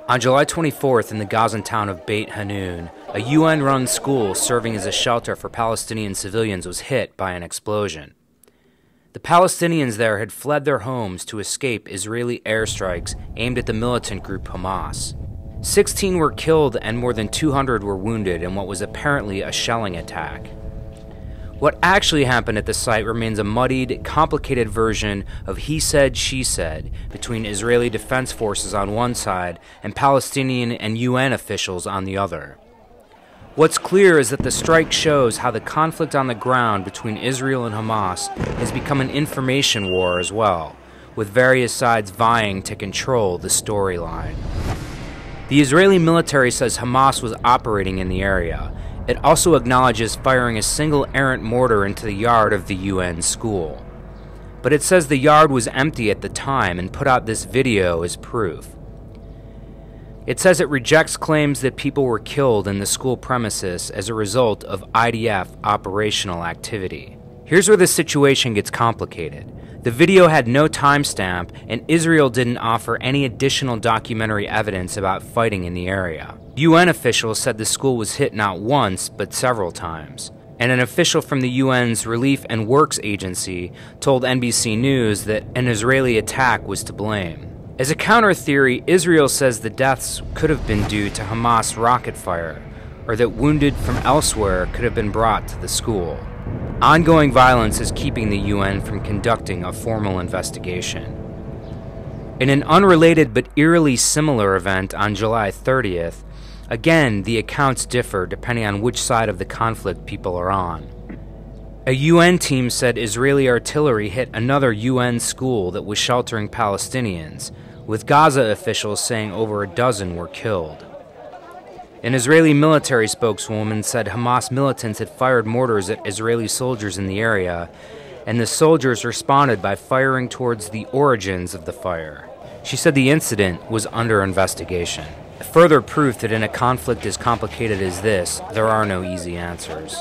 On July 24th, in the Gazan town of Beit Hanun, a UN-run school serving as a shelter for Palestinian civilians was hit by an explosion. The Palestinians there had fled their homes to escape Israeli airstrikes aimed at the militant group Hamas. 16 were killed and more than 200 were wounded in what was apparently a shelling attack. What actually happened at the site remains a muddied, complicated version of he said, she said between Israeli defense forces on one side and Palestinian and UN officials on the other. What's clear is that the strike shows how the conflict on the ground between Israel and Hamas has become an information war as well, with various sides vying to control the storyline. The Israeli military says Hamas was operating in the area. It also acknowledges firing a single errant mortar into the yard of the UN school. But it says the yard was empty at the time and put out this video as proof. It says it rejects claims that people were killed in the school premises as a result of IDF operational activity. Here's where the situation gets complicated. The video had no timestamp, and Israel didn't offer any additional documentary evidence about fighting in the area. UN officials said the school was hit not once, but several times. And an official from the UN's Relief and Works Agency told NBC News that an Israeli attack was to blame. As a counter theory, Israel says the deaths could have been due to Hamas rocket fire, or that wounded from elsewhere could have been brought to the school. Ongoing violence is keeping the UN from conducting a formal investigation. In an unrelated but eerily similar event on July 30th, again, the accounts differ depending on which side of the conflict people are on. A UN team said Israeli artillery hit another UN school that was sheltering Palestinians, with Gaza officials saying over a dozen were killed. An Israeli military spokeswoman said Hamas militants had fired mortars at Israeli soldiers in the area, and the soldiers responded by firing towards the origins of the fire. She said the incident was under investigation. Further proof that in a conflict as complicated as this, there are no easy answers.